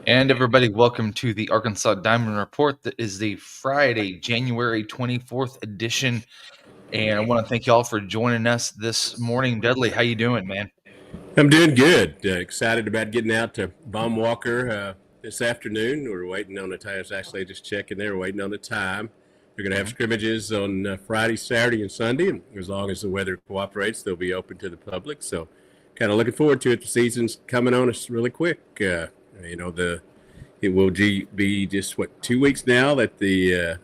And everybody, welcome to the Arkansas Diamond Report. That is the Friday, January 24th edition. And I want to thank y'all for joining us this morning. Dudley, how you doing, man? I'm doing good. Excited about getting out to Baum Walker this afternoon. We're waiting on the time. It's actually just checking there, waiting on the time. They're going to have scrimmages on Friday, Saturday, and Sunday. And as long as the weather cooperates, they'll be open to the public. So, kind of looking forward to it. The season's coming on us really quick. It will be just 2 weeks now that the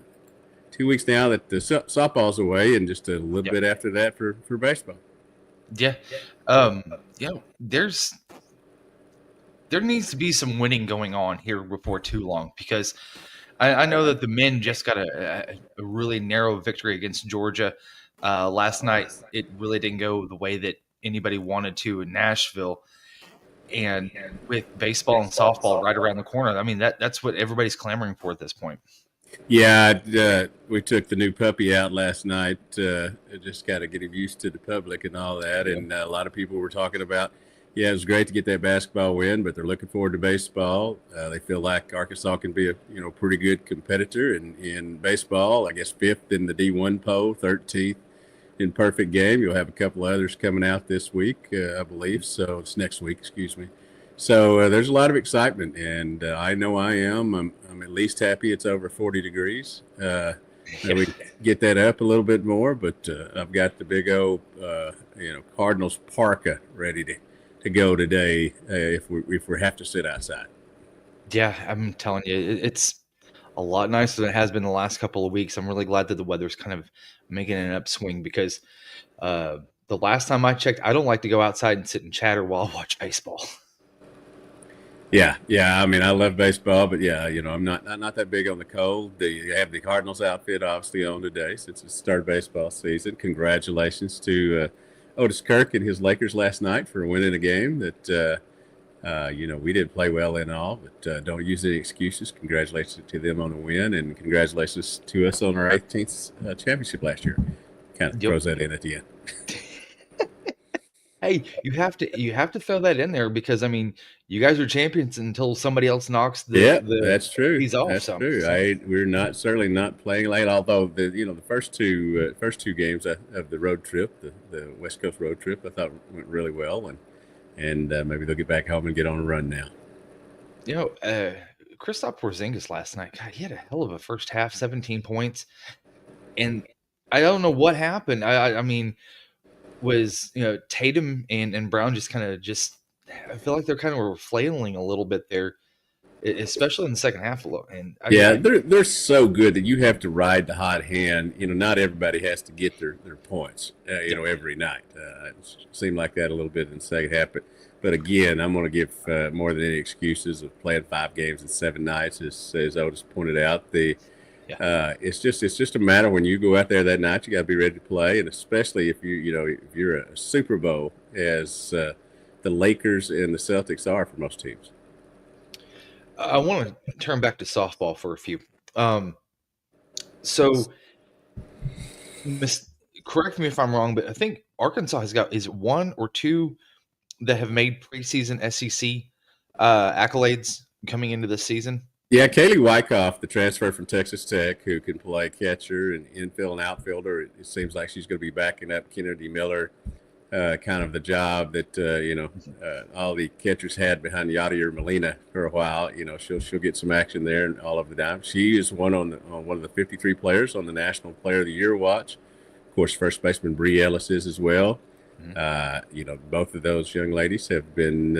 2 weeks now that the softball's away, and just a little Yep. bit after that for baseball. Yeah. There needs to be some winning going on here before too long, because I know that the men just got a really narrow victory against Georgia last night. It really didn't go the way that anybody wanted to in Nashville. And with baseball and softball right around the corner, I mean, that's what everybody's clamoring for at this point. Yeah, we took the new puppy out last night. Just got to get him used to the public and all that. And a lot of people were talking about, yeah, it was great to get that basketball win, but they're looking forward to baseball. They feel like Arkansas can be a pretty good competitor in baseball. I guess 5th in the D1 poll, 13th in perfect game. You'll have a couple others coming out this week, I believe. So it's next week, excuse me. So there's a lot of excitement, and I know I am. I'm at least happy it's over 40 degrees. We get that up a little bit more, but I've got the big old, Cardinals parka ready to go today if we have to sit outside. Yeah, I'm telling you, it's a lot nicer than it has been the last couple of weeks. I'm really glad that the weather's kind of making an upswing, because the last time I checked, I don't like to go outside and sit and chatter while I watch baseball. Yeah. I mean, I love baseball, but yeah, I'm not that big on the cold. You have the Cardinals outfit obviously on today since it's the start of baseball season. Congratulations to Otis Kirk and his Lakers last night for winning a game that we didn't play well in all, but don't use any excuses. Congratulations to them on the win, and congratulations to us on our 18th championship last year. Kind of throws that in at the end. Hey, you have to throw that in there, because I mean, you guys are champions until somebody else knocks that's true. He's off. That's So true. We're certainly not playing late. Although the first two games of the road trip, the West Coast road trip, I thought went really well, and maybe they'll get back home and get on a run now. Kristaps Porzingis last night, God, he had a hell of a first half, 17 points, and I don't know what happened. I mean, was Tatum and Brown just kind of I feel like they're kind of flailing a little bit there, especially in the second half. And they're so good that you have to ride the hot hand. Not everybody has to get their points. Every night. It seemed like that a little bit in the second half, but again, I'm going to give more than any excuses of playing 5 games in 7 nights, as Otis pointed out. It's just a matter when you go out there that night, you got to be ready to play, and especially if you're a Super Bowl, as the Lakers and the Celtics are for most teams. I want to turn back to softball for a few. So, correct me if I'm wrong, but I think Arkansas is 1 or 2 that have made preseason SEC accolades coming into this season. Yeah, Kaylee Wyckoff, the transfer from Texas Tech, who can play catcher and infield and outfielder. It seems like she's going to be backing up Kennedy Miller, kind of the job that all the catchers had behind Yadier Molina for a while. She'll get some action there and all of the time. She is one of the 53 players on the National Player of the Year watch. Of course, first baseman Bree Ellis is as well. Both of those young ladies have been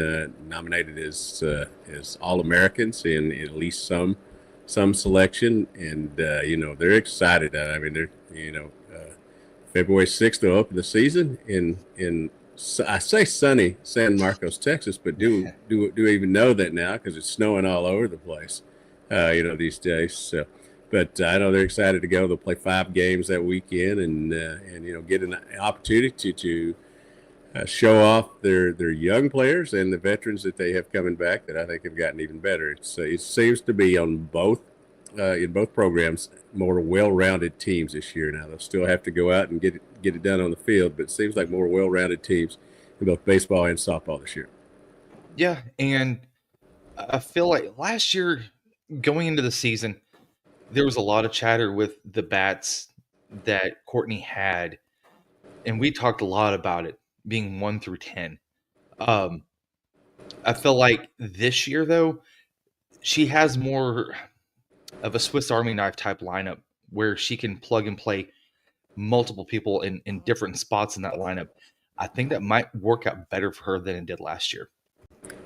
nominated as All-Americans in at least some selection, and they're excited. I mean, they're February 6th they'll open the season in I say sunny San Marcos, Texas, but do we even know that now, because it's snowing all over the place, these days. So. But I know they're excited to go. They'll play 5 games that weekend, and get an opportunity to show off their young players and the veterans that they have coming back, that I think have gotten even better. It seems to be on both in both programs more well-rounded teams this year. Now they'll still have to go out and get it done on the field, but it seems like more well-rounded teams in both baseball and softball this year. Yeah, and I feel like last year going into the season, there was a lot of chatter with the bats that Courtney had, and we talked a lot about it being 1 through 10. Um, I feel like this year though, she has more of a Swiss Army knife type lineup where she can plug and play multiple people in different spots in that lineup. I think that might work out better for her than it did last year.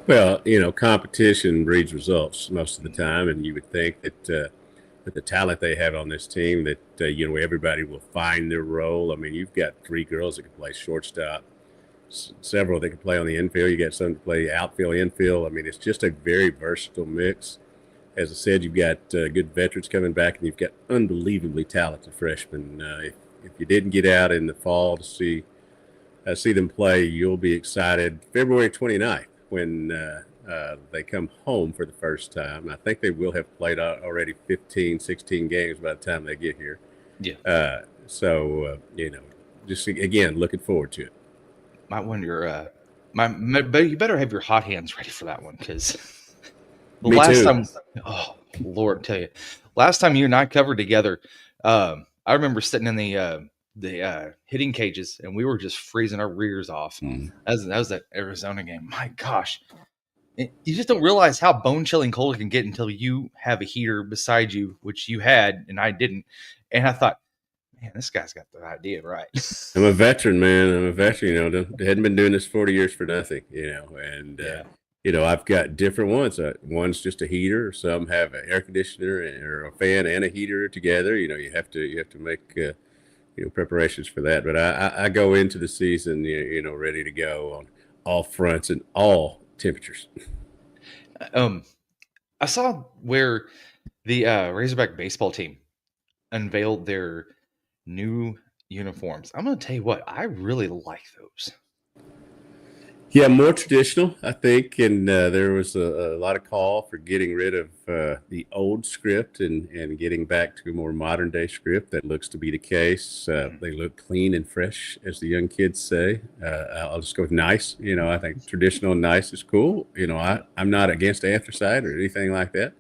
Well, competition breeds results most of the time, and you would think that with the talent they have on this team, that everybody will find their role. I mean, you've got three girls that can play shortstop, several that can play on the infield. You got some to play outfield, infield. I mean, it's just a very versatile mix. As I said, you've got good veterans coming back, and you've got unbelievably talented freshmen. If you didn't get out in the fall to see them play, you'll be excited. February 29th, when they come home for the first time. I think they will have played already 15, 16 games by the time they get here. Yeah. Just again, looking forward to it. Might wonder, but you better have your hot hands ready for that one because the Me last too. time, oh Lord, I tell you, last time you and I covered together, I remember sitting in the hitting cages and we were just freezing our rears off. That was that Arizona game. My gosh, you just don't realize how bone chilling cold it can get until you have a heater beside you, which you had and I didn't. And I thought, man, this guy's got the idea right. I'm a veteran, man. I'm a veteran. They hadn't been doing this 40 years for nothing, and I've got different ones. One's just a heater. Some have an air conditioner or a fan and a heater together. You have to make preparations for that. But I go into the season, ready to go on all fronts and all temperatures. I saw where the Razorback baseball team unveiled their new uniforms. I'm going to tell you what, I really like those. Yeah, more traditional, I think, and there was a lot of call for getting rid of the old script and getting back to a more modern day script. That looks to be the case. They look clean and fresh, as the young kids say. I'll just go with nice. I think traditional and nice is cool. I'm not against anthracite or anything like that,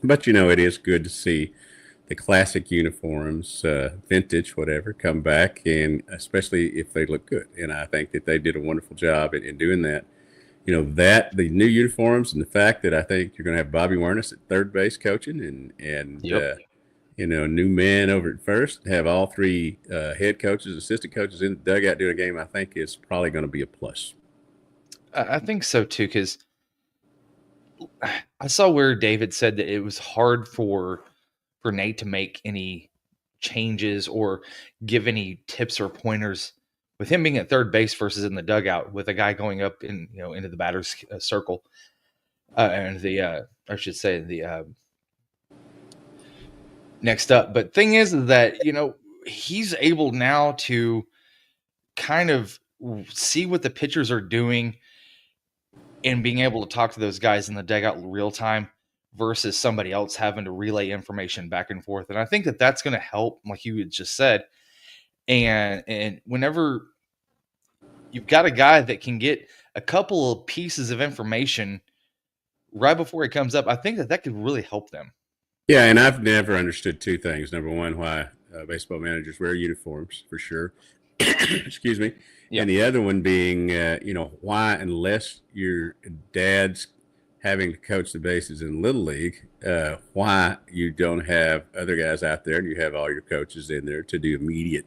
but it is good to see the classic uniforms, vintage, whatever, come back, and especially if they look good. And I think that they did a wonderful job in doing that. The new uniforms and the fact that I think you're going to have Bobby Wernis at third base coaching and Yep. new man over at first, have all three head coaches, assistant coaches in the dugout doing a game, I think is probably going to be a plus. I think so too, because I saw where David said that it was hard for Nate to make any changes or give any tips or pointers with him being at third base versus in the dugout with a guy going up into the batter's circle and I should say the next up. But thing is that he's able now to kind of see what the pitchers are doing and being able to talk to those guys in the dugout in real time versus somebody else having to relay information back and forth. And I think that that's going to help, like you had just said. And whenever you've got a guy that can get a couple of pieces of information right before it comes up, I think that could really help them. Yeah, and I've never understood two things. Number one, why baseball managers wear uniforms, for sure. Excuse me. Yeah. And the other one being, why, unless your dad's having to coach the bases in Little League, why you don't have other guys out there and you have all your coaches in there to do immediate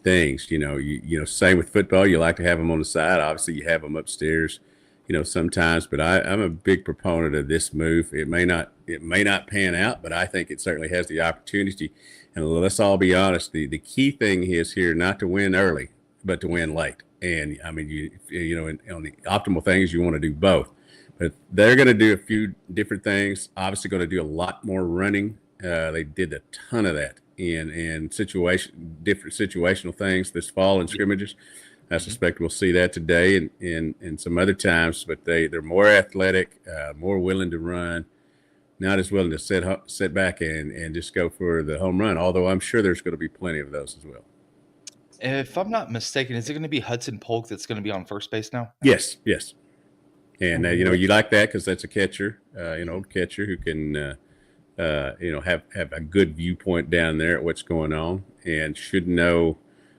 things. Same with football. You like to have them on the side. Obviously, you have them upstairs, sometimes. But I'm a big proponent of this move. It may not pan out, but I think it certainly has the opportunity. And let's all be honest. The key thing is here not to win early, but to win late. And I mean, on the optimal things, you want to do both. But they're going to do a few different things. Obviously, going to do a lot more running. They did a ton of that in different situational things this fall in scrimmages. I suspect we'll see that today and some other times. But they're more athletic, more willing to run, not as willing to sit back and just go for the home run. Although I'm sure there's going to be plenty of those as well. If I'm not mistaken, is it going to be Hudson Polk that's going to be on first base now? Yes. And you like that because that's a catcher, old catcher who can have a good viewpoint down there at what's going on and should know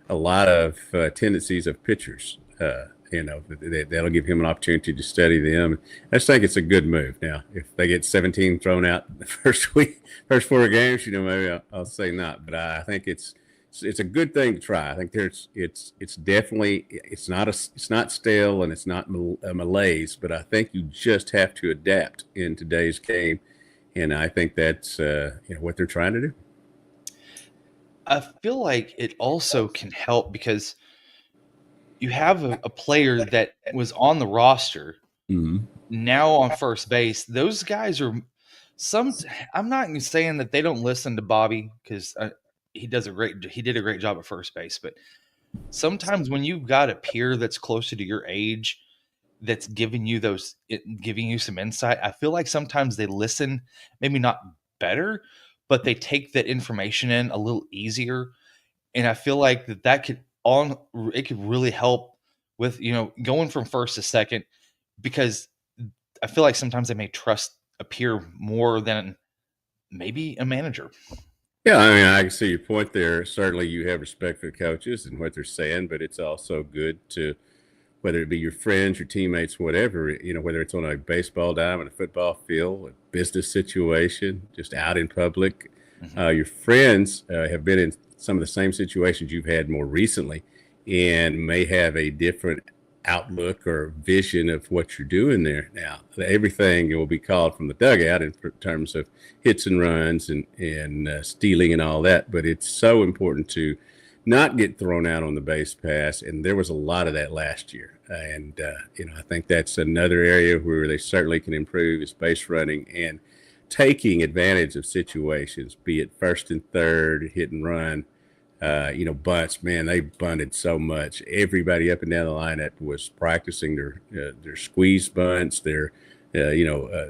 a lot of tendencies of pitchers. That'll give him an opportunity to study them. I just think it's a good move. Now, if they get 17 thrown out the first week, first 4 games, maybe I'll say not. But I think it's a good thing to try. I think it's definitely it's not stale and it's not a malaise, but I think you just have to adapt in today's game, and I think that's what they're trying to do. I feel like it also can help because you have a player that was on the roster Mm-hmm. now on first base. Those guys are I'm not saying that they don't listen to Bobby because he did a great job at first base, but sometimes when you've got a peer that's closer to your age that's giving you some insight, I feel like sometimes they listen, maybe not better, but they take that information in a little easier. And I feel like it could really help with, going from first to second, because I feel like sometimes they may trust a peer more than maybe a manager. Yeah, I mean, I can see your point there. Certainly, you have respect for the coaches and what they're saying, but it's also good to, whether it be your friends, your teammates, whatever, whether it's on a baseball diamond, a football field, a business situation, just out in public, Mhm. your friends have been in some of the same situations you've had more recently and may have a different outlook or vision of what you're doing there. Now, everything will be called from the dugout in terms of hits and runs and stealing and all that, but it's so important to not get thrown out on the base pass, and there was a lot of that last year. And I think that's another area where they certainly can improve is base running and taking advantage of situations, be it first and third, hit and run. Bunts, man, they bunted so much. Everybody up and down the lineup was practicing their squeeze bunts, their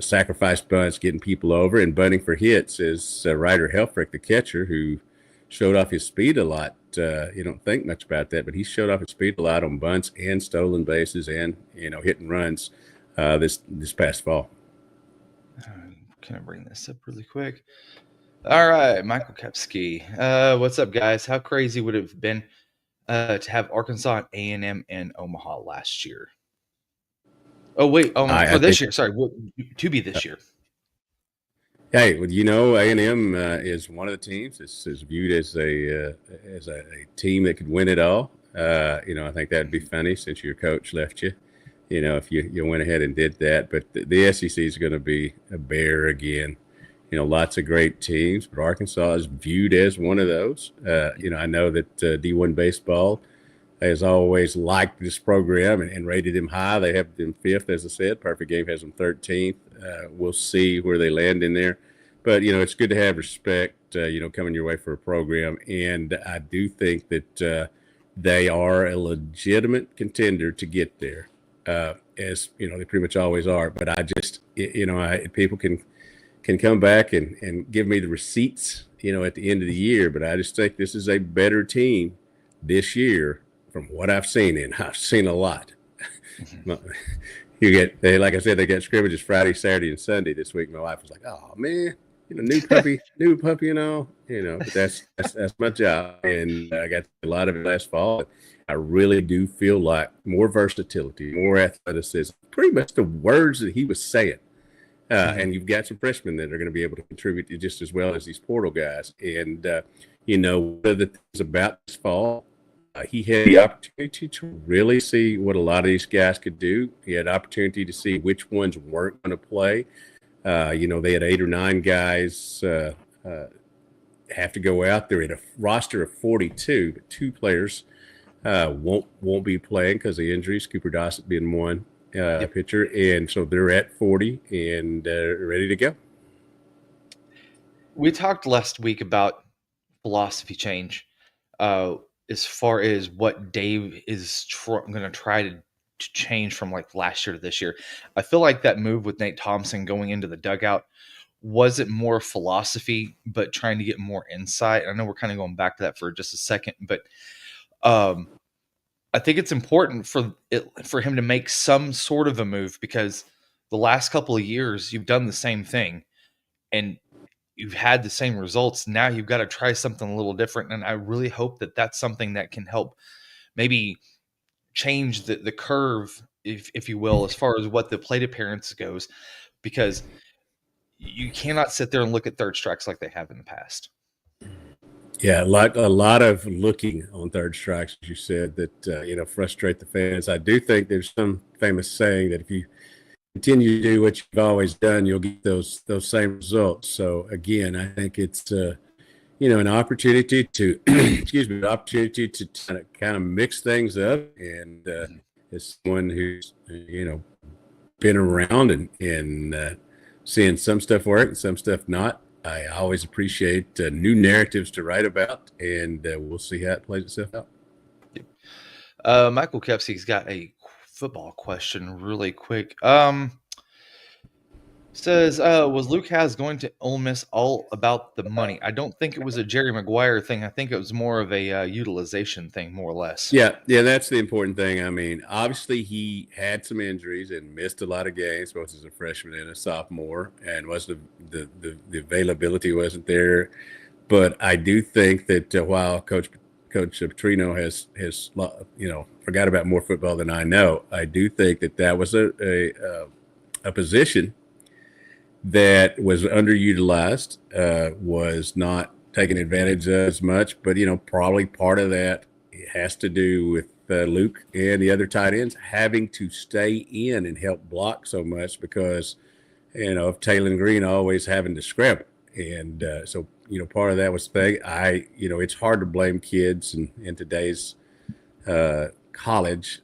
sacrifice bunts, getting people over and bunting for hits. Is Ryder Helfrich, the catcher, who showed off his speed a lot. You don't think much about that, but he showed off his speed a lot on bunts and stolen bases and hit and runs this past fall. Can I bring this up really quick? All right, Michael Kepski. What's up, guys? How crazy would it have been to have Arkansas and A&M in Omaha last year? Oh, wait. For I this think. year. Sorry, to be this year. Hey, well, A&M is one of the teams. Is viewed as a team that could win it all. I think that'd be funny since your coach left you. If you went ahead and did that. But the SEC is going to be a bear again. Lots of great teams, but Arkansas is viewed as one of those. I know that D1 baseball has always liked this program and rated them high. They have them fifth, as I said. Perfect Game has them 13th. We'll see where they land in there. But, it's good to have respect, coming your way for a program. And I do think that they are a legitimate contender to get there, as, they pretty much always are. But I just, people can come back and give me the receipts, at the end of the year. But I just think this is a better team this year from what I've seen, and I've seen a lot. Like I said, they got scrimmages Friday, Saturday, and Sunday this week. My wife was like, "Oh man, new puppy, But that's my job, and I got a lot of it last fall. I really do feel like more versatility, more athleticism, pretty much the words that he was saying. And you've got some freshmen that are going to be able to contribute just as well as these portal guys. And, one of the things about this fall, he had the opportunity to really see what a lot of these guys could do. He had opportunity to see which ones weren't going to play. They had 8 or 9 guys have to go out there in a roster of 42, but 2 players won't be playing because of injuries. Cooper Dossett being one. Pitcher, and so they're at 40 and ready to go. We talked last week about philosophy change, as far as what Dave is going to try to change from like last year to this year. I feel like that move with Nate Thompson going into the dugout wasn't more philosophy, but trying to get more insight. I know we're kind of going back to that for just a second, but I think it's important for him to make some sort of a move because the last couple of years you've done the same thing and you've had the same results. Now you've got to try something a little different, and I really hope that that's something that can help maybe change the curve, if you will, as far as what the plate appearance goes, because you cannot sit there and look at third strikes like they have in the past. Yeah, a lot of looking on third strikes, as you said, that frustrate the fans. I do think there's some famous saying that if you continue to do what you've always done, you'll get those same results. So again, I think it's an opportunity to excuse me, an opportunity to kind of mix things up. And Mhm. as someone who's been around and seeing some stuff work and some stuff not, I always appreciate new narratives to write about, and we'll see how it plays itself out. Michael Kepsey's got a football question really quick. Says, was Luke Has going to Ole Miss all about the money? I don't think it was a Jerry Maguire thing. I think it was more of a utilization thing, more or less. Yeah, that's the important thing. I mean, obviously he had some injuries and missed a lot of games, both as a freshman and a sophomore, and was the availability wasn't there. But I do think that while Coach Petrino has forgot about more football than I know, I do think that was a position that was underutilized, was not taken advantage of as much. But probably part of that has to do with Luke and the other tight ends having to stay in and help block so much because of Taylor Green always having to scramble. And so part of that was thing. It's hard to blame kids in today's college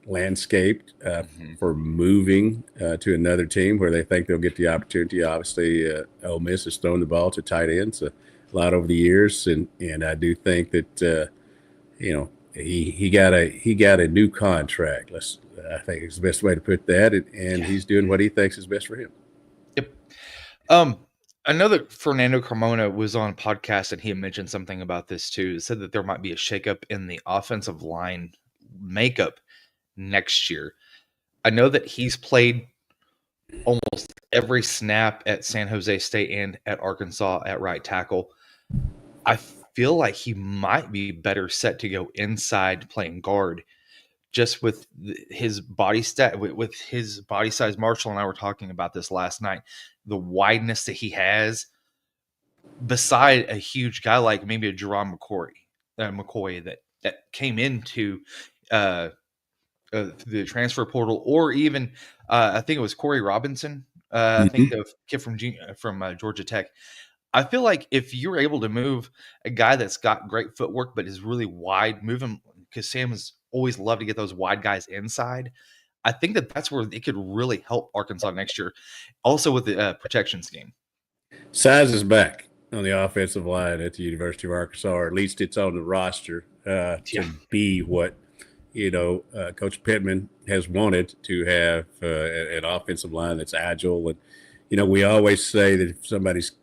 landscape Mhm. for moving to another team where they think they'll get the opportunity. Obviously, Ole Miss has thrown the ball to tight ends a lot over the years, and I do think that he got a new contract. I think it's the best way to put that, and Yeah. he's doing what he thinks is best for him. Yep. I know that Fernando Carmona was on a podcast and he had mentioned something about this too. It said that there might be a shakeup in the offensive line makeup next year. I know that he's played almost every snap at San Jose State and at Arkansas at right tackle. I feel like he might be better set to go inside playing guard just with his body stat with his body size. Marshall and I were talking about this last night. The wideness that he has beside a huge guy like maybe a Jerron McCoy that came into uh, the transfer portal, or even I think it was Corey Robinson. I think Mm-hmm. the kid from Georgia Tech. I feel like if you're able to move a guy that's got great footwork but is really wide, move him because Sam has always loved to get those wide guys inside. I think that that's where it could really help Arkansas next year. Also with the protection scheme. Size is back on the offensive line at the University of Arkansas, or at least it's on the roster Yeah. to be what Coach Pittman has wanted to have an offensive line that's agile. And we always say that if somebody's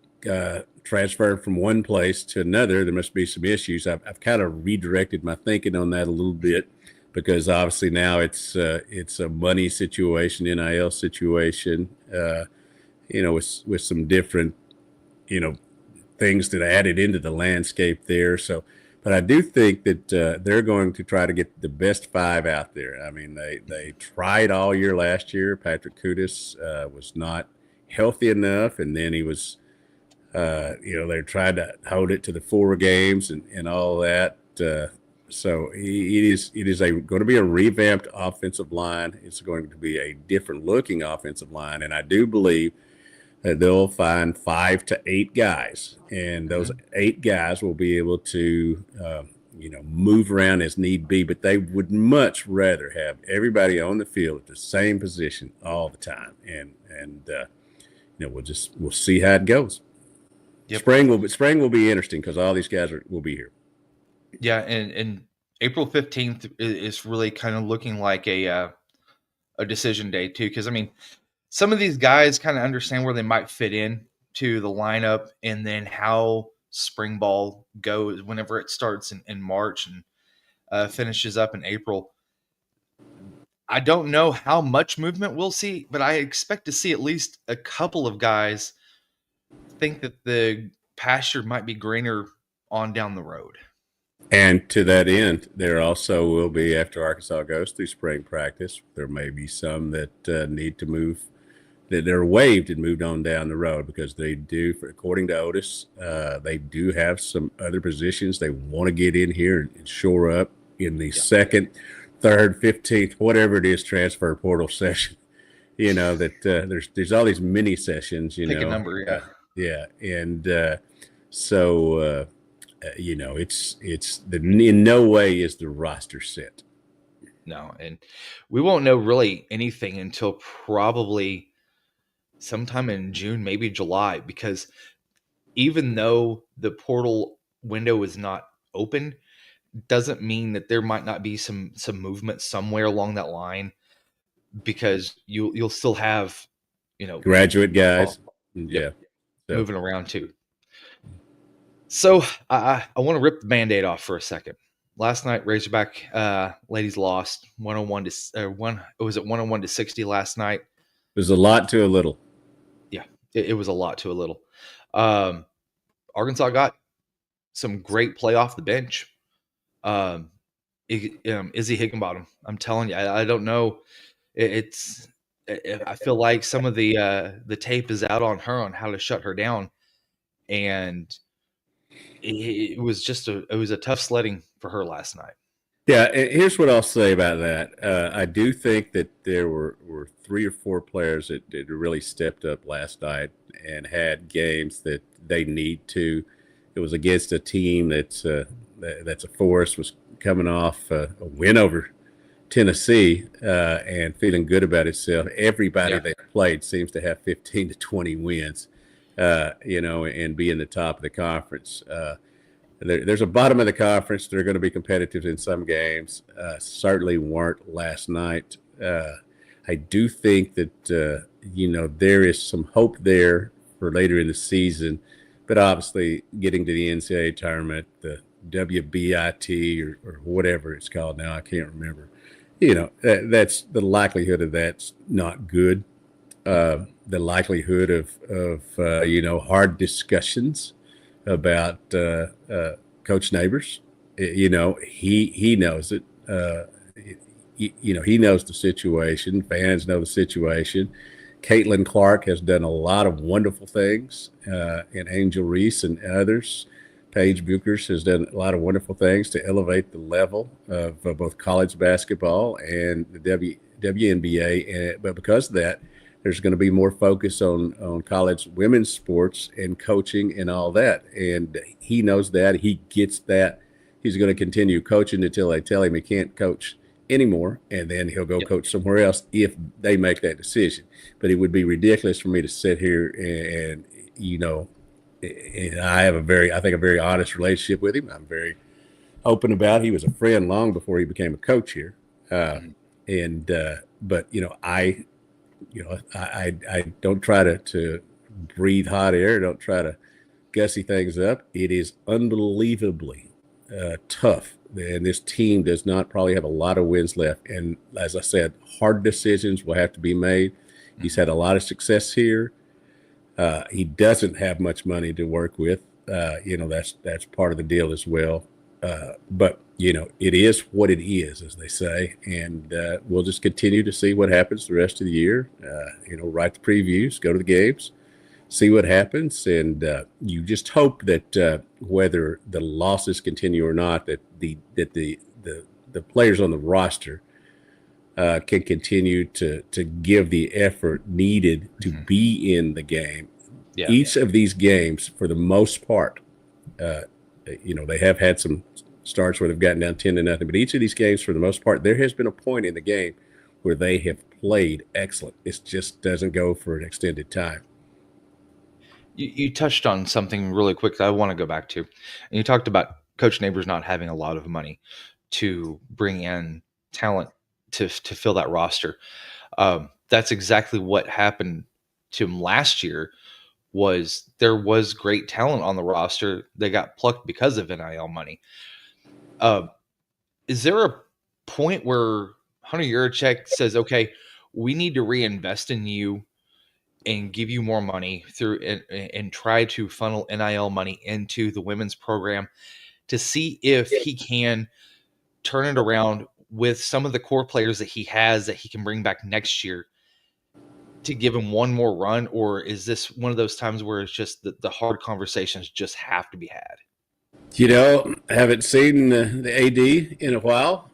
transferred from one place to another, there must be some issues. I've kind of redirected my thinking on that a little bit because obviously now it's a money situation, NIL situation, with some different you know things that added into the landscape there. So, but I do think that they're going to try to get the best five out there. I mean, they tried all year last year. Patrick Kudus was not healthy enough, and then he was, they tried to hold it to the 4 games and all that. So it is going to be a revamped offensive line. It's going to be a different looking offensive line, and I do believe that they'll find 5 to 8 guys, and those Mhm. 8 guys will be able to, move around as need be. But they would much rather have everybody on the field at the same position all the time, and we'll see how it goes. Yep. Spring will be interesting because all these guys will be here. Yeah, and April 15th is really kind of looking like a decision day too, because I mean, some of these guys kind of understand where they might fit in to the lineup, and then how spring ball goes whenever it starts in March. And finishes up in April. I don't know how much movement we'll see, but I expect to see at least a couple of guys think that the pasture might be greener on down the road. And to that end, there also will be, after Arkansas goes through spring practice, there may be some that need to move, that they're waived and moved on down the road because they do, according to Otis, they do have some other positions they want to get in here and shore up in the second, third, 15th, whatever it is, transfer portal session. That there's all these mini sessions. Pick a number, and so. It's in no way is the roster set. No, and we won't know really anything until probably sometime in June, maybe July, because even though the portal window is not open, doesn't mean that there might not be some movement somewhere along that line, because you'll still have graduate guys, moving around too. So I want to rip the Band-Aid off for a second. Last night, Razorback ladies lost 101 to 101 to 60 last night. It was a lot to a little. Yeah, it was a lot to a little. Arkansas got some great play off the bench. Izzy Higginbottom, I'm telling you, I don't know. I feel like some of the tape is out on her on how to shut her down, and it was just a tough sledding for her last night. Yeah, here's what I'll say about that. I do think that there were 3 or 4 players that really stepped up last night and had games that they need to. It was against a team that's a force, was coming off a win over Tennessee and feeling good about itself. Everybody they played seems to have 15 to 20 wins. And be in the top of the conference. There's a bottom of the conference. They're going to be competitive in some games. Certainly weren't last night. I do think that, there is some hope there for later in the season, but obviously getting to the NCAA tournament, the WBIT or whatever it's called now, I can't remember. That's the likelihood of that's not good. The likelihood of hard discussions about Coach Neighbors. He knows it. He knows the situation. Fans know the situation. Caitlin Clark has done a lot of wonderful things, and Angel Reese and others. Paige Buchers has done a lot of wonderful things to elevate the level of both college basketball and the WNBA. But because of that, there's going to be more focus on college women's sports and coaching and all that. And he knows that. He gets that. He's going to continue coaching until they tell him he can't coach anymore, and then he'll go coach somewhere else if they make that decision. But it would be ridiculous for me to sit here and I have a very honest relationship with him. I'm very open about it. He was a friend long before he became a coach here. But I don't try to breathe hot air. Don't try to gussy things up. It is unbelievably tough. And this team does not probably have a lot of wins left. And as I said, hard decisions will have to be made. He's had a lot of success here. He doesn't have much money to work with. That's part of the deal as well. But it is what it is, as they say. And we'll just continue to see what happens the rest of the year. Write the previews, go to the games, see what happens. And you just hope that whether the losses continue or not, that the players on the roster can continue to give the effort needed to be in the game. Yeah. Each of these games, for the most part, they have had some starts where they've gotten down 10-0, but each of these games, for the most part, there has been a point in the game where they have played excellent. It just doesn't go for an extended time. You touched on something really quick that I want to go back to. And you talked about Coach Neighbors not having a lot of money to bring in talent to fill that roster. That's exactly what happened to him last year. There was great talent on the roster that got plucked because of NIL money. is there a point where Hunter Yurachek says, okay, we need to reinvest in you and give you more money through and try to funnel NIL money into the women's program to see if he can turn it around with some of the core players that he has that he can bring back next year to give him one more run? Or is this one of those times where it's just the hard conversations just have to be had? I haven't seen the AD in a while.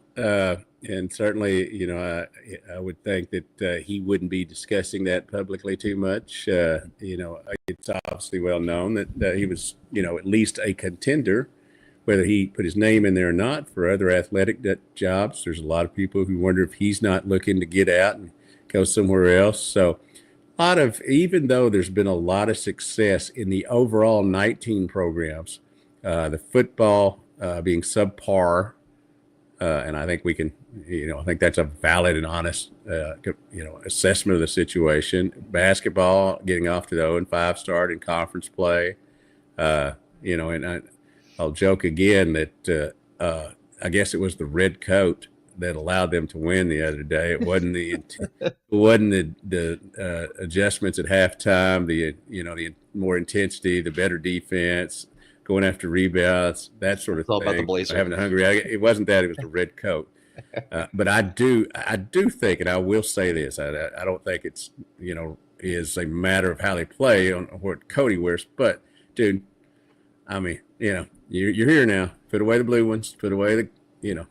And certainly, I would think that he wouldn't be discussing that publicly too much. It's obviously well known that he was, at least a contender, whether he put his name in there or not for other athletic jobs. There's a lot of people who wonder if he's not looking to get out and go somewhere else. So, even though there's been a lot of success in the overall 19 programs, the football being subpar, and I think we can, I think that's a valid and honest, assessment of the situation. Basketball getting off to the 0-5 start in conference play, and I'll joke again that I guess it was the red coat that allowed them to win the other day. It wasn't the adjustments at halftime, the more intensity, the better defense, going after rebounds, that sort of It's all thing. about the Blazer. Having a hungry, it wasn't that. It was the red coat. But I do think, and I will say this: I don't think it's is a matter of how they play on what Cody wears. But dude, I mean, you're here now. Put away the blue ones. Put away the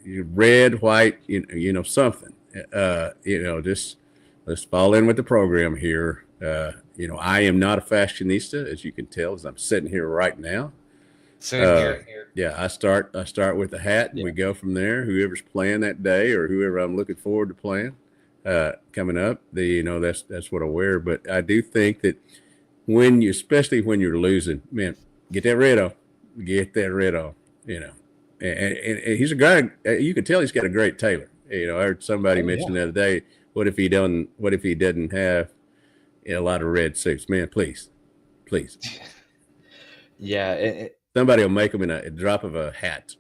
red, white. Something. Just let's fall in with the program here. I am not a fashionista, as you can tell, as I'm sitting here right now. Same here. Yeah, I start with the hat, and we go from there. Whoever's playing that day, or whoever I'm looking forward to playing coming up, that's what I wear. But I do think that especially when you're losing, man, get that red on. And he's a guy. You can tell he's got a great tailor. I heard somebody mention the other day, what if he didn't have a lot of red suits? Man, please. Yeah. Somebody will make them in a drop of a hat.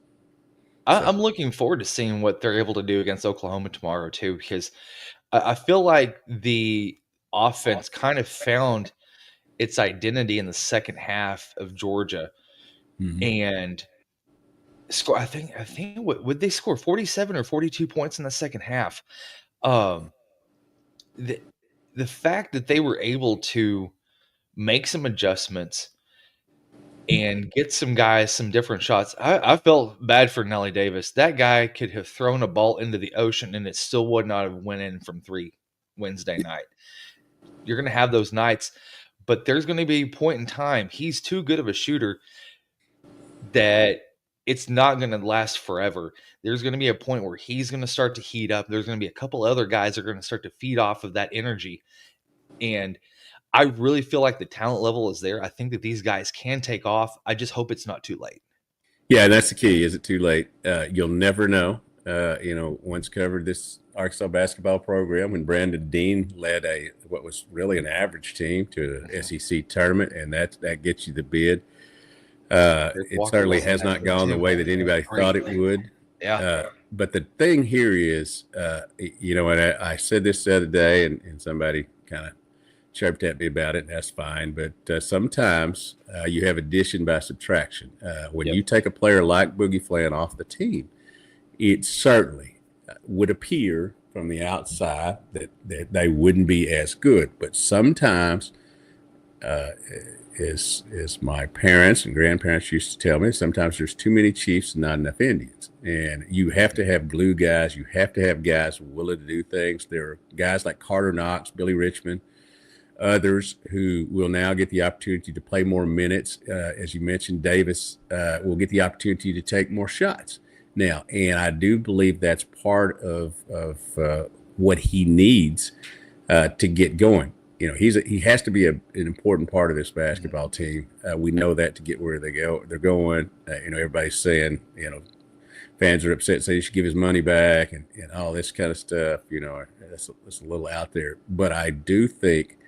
I'm looking forward to seeing what they're able to do against Oklahoma tomorrow too, because I feel like the offense kind of found its identity in the second half of Georgia, and score. I think what would they score 47 or 42 points in the second half? The fact that they were able to make some adjustments and get some guys some different shots. I felt bad for Nelly Davis. That guy could have thrown a ball into the ocean and it still would not have went in from 3 Wednesday night. You're going to have those nights, but there's going to be a point in time. He's too good of a shooter that it's not going to last forever. There's going to be a point where he's going to start to heat up. There's going to be a couple other guys that are going to start to feed off of that energy. And I really feel like the talent level is there. I think that these guys can take off. I just hope it's not too late. Yeah, that's the key. Is it too late? You'll never know. Once covered this Arkansas basketball program when Brandon Dean led what was really an average team to an SEC tournament, and that gets you the bid. It certainly has not gone the way that anybody thought it would. Yeah. But the thing here is, and I said this the other day, and somebody kind of chirped at me about it, and that's fine. But sometimes you have addition by subtraction. When you take a player like Boogie Flan off the team, it certainly would appear from the outside that they wouldn't be as good. But sometimes, as my parents and grandparents used to tell me, sometimes there's too many Chiefs and not enough Indians. And you have to have glue guys. You have to have guys willing to do things. There are guys like Carter Knox, Billy Richmond, others who will now get the opportunity to play more minutes. As you mentioned, Davis will get the opportunity to take more shots now. And I do believe that's part of what he needs to get going. He has to be an important part of this basketball team. We know that to get where they're going. Everybody's saying, fans are upset, say he should give his money back and all this kind of stuff. That's a little out there. But I do think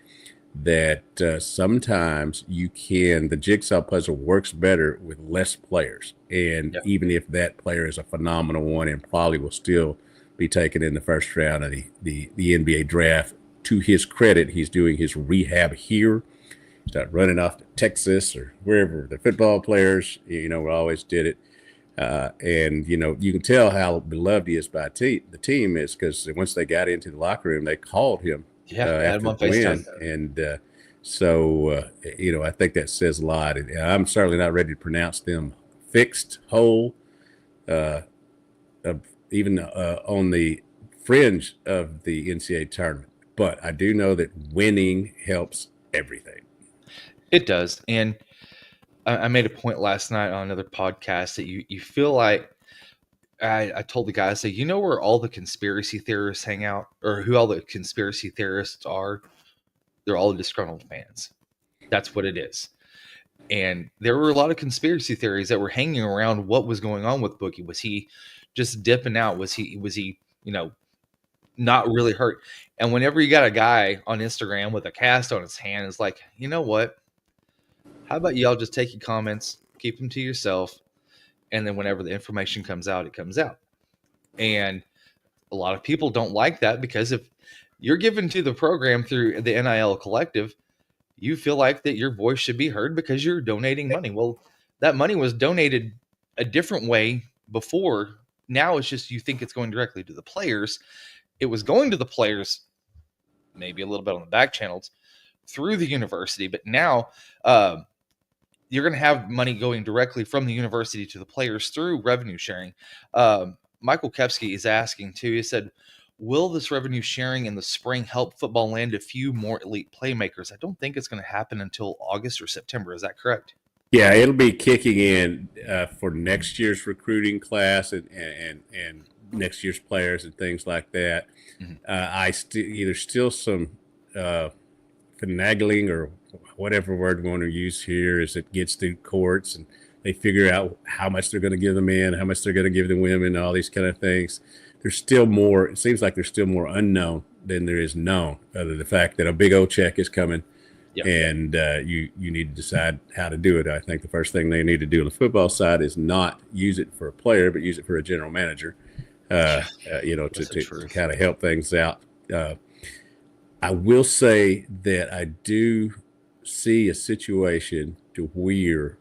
that sometimes the jigsaw puzzle works better with less players. And Yeah. even if that player is a phenomenal one and probably will still be taken in the first round of the NBA draft, to his credit, he's doing his rehab here. He's not running off to Texas or wherever the football players, always did it. And you can tell how beloved he is by the team is because once they got into the locker room, they called him Yeah. Had him after on the win, FaceTime. and I think that says a lot. And I'm certainly not ready to pronounce them fixed, whole, uh, even on the fringe of the NCAA tournament. But I do know that winning helps everything. It does. And I made a point last night on another podcast that you feel like I told the guy, I said, you know where all the conspiracy theorists hang out, or who all the conspiracy theorists are? They're all disgruntled fans. That's what it is. And there were a lot of conspiracy theories that were hanging around what was going on with Boogie. Was he just dipping out? Was he, not really hurt? And whenever you got a guy on Instagram with a cast on his hand, it's like, you know what? How about y'all just take your comments, keep them to yourself, and then whenever the information comes out, it comes out. And a lot of people don't like that because if you're given to the program through the NIL collective, you feel like that your voice should be heard because you're donating money. Well, that money was donated a different way before. Now it's just you think it's going directly to the players. It was going to the players, maybe a little bit on the back channels through the university, but now you're going to have money going directly from the university to the players through revenue sharing. Michael Kepsky is asking too. He said, will this revenue sharing in the spring help football land a few more elite playmakers? I don't think it's going to happen until August or September. Is that correct? Yeah, it'll be kicking in for next year's recruiting class and next year's players and things like that. Mhm. There's still some finagling or whatever word we want to use here as it gets through courts and they figure out how much they're going to give the men, how much they're going to give the women, all these kind of things. There's still more. It seems like there's still more unknown than there is known. Other than the fact that a big old check is coming, Yep. and you need to decide how to do it. I think the first thing they need to do on the football side is not use it for a player, but use it for a general manager. To kind of help things out. I will say that I do see a situation to where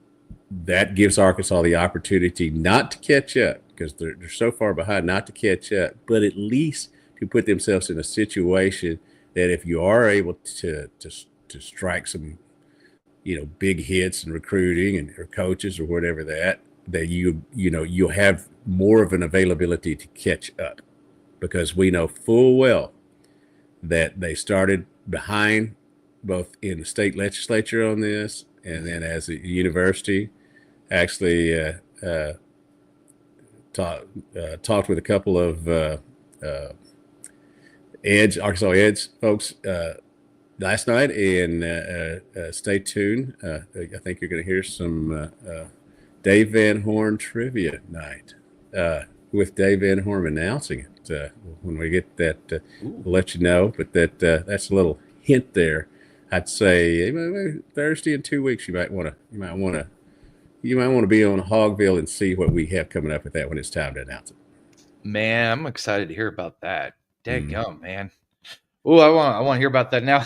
that gives Arkansas the opportunity not to catch up because they're so far behind, not to catch up, but at least to put themselves in a situation that if you are able to strike some, big hits in recruiting and or coaches or whatever that you'll have more of an availability to catch up because we know full well that they started behind both in the state legislature on this and then as a university actually talked with a couple of Arkansas Edge folks last night, and stay tuned. I think you're going to hear some Dave Van Horn trivia night with Dave Van Horn announcing it. When we get that, we'll let you know. But that's a little hint there. I'd say maybe Thursday in 2 weeks. You might want to be on Hogville and see what we have coming up with that when it's time to announce it. Man, I'm excited to hear about that. Dadgum, man. Oh, I want to hear about that now.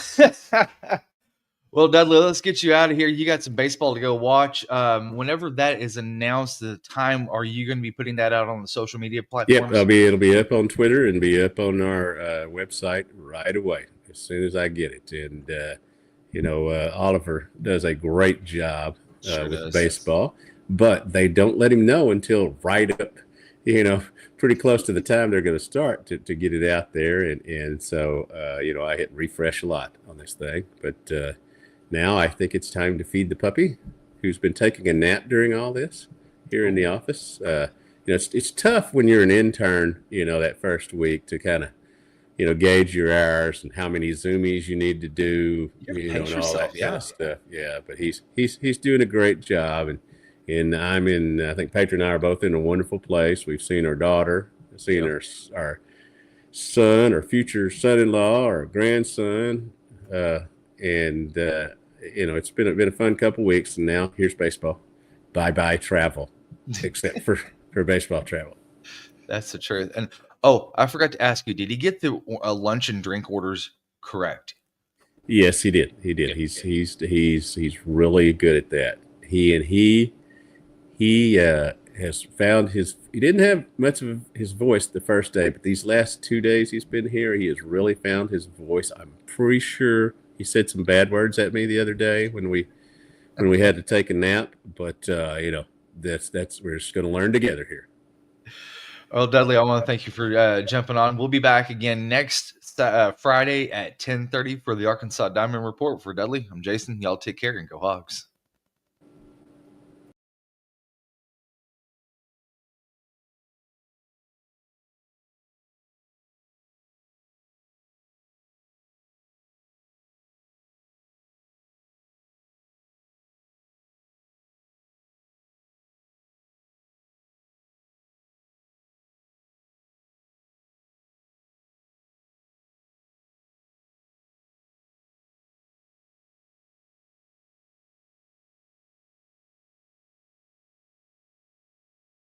Well, Dudley, let's get you out of here. You got some baseball to go watch. Whenever that is announced, the time, are you going to be putting that out on the social media platforms? Yep, it'll be up on Twitter and be up on our website right away as soon as I get it. And Oliver does a great job with baseball, but they don't let him know until right up, pretty close to the time they're going to start to get it out there. And so, I hit refresh a lot on this thing, but now I think it's time to feed the puppy who's been taking a nap during all this here in the office. It's tough when you're an intern, that first week to kind of, gauge your hours and how many Zoomies you need to do, and all that kind of stuff. Yeah, but he's doing a great job, and I think Patriot and I are both in a wonderful place. We've seen our daughter, seen our son, our future son-in-law, our grandson, and it's been a fun couple weeks, and now here's baseball. Bye bye travel, except for baseball travel. That's the truth. And oh, I forgot to ask you, did he get the lunch and drink orders correct? Yes, he did. He did. Good, He's really good at that. He has found his. He didn't have much of his voice the first day, but these last 2 days he's been here, he has really found his voice. I'm pretty sure he said some bad words at me the other day when we had to take a nap. But that's we're just going to learn together here. Well, Dudley, I want to thank you for jumping on. We'll be back again next Friday at 10:30 for the Arkansas Diamond Report. For Dudley, I'm Jason. Y'all take care and go Hogs.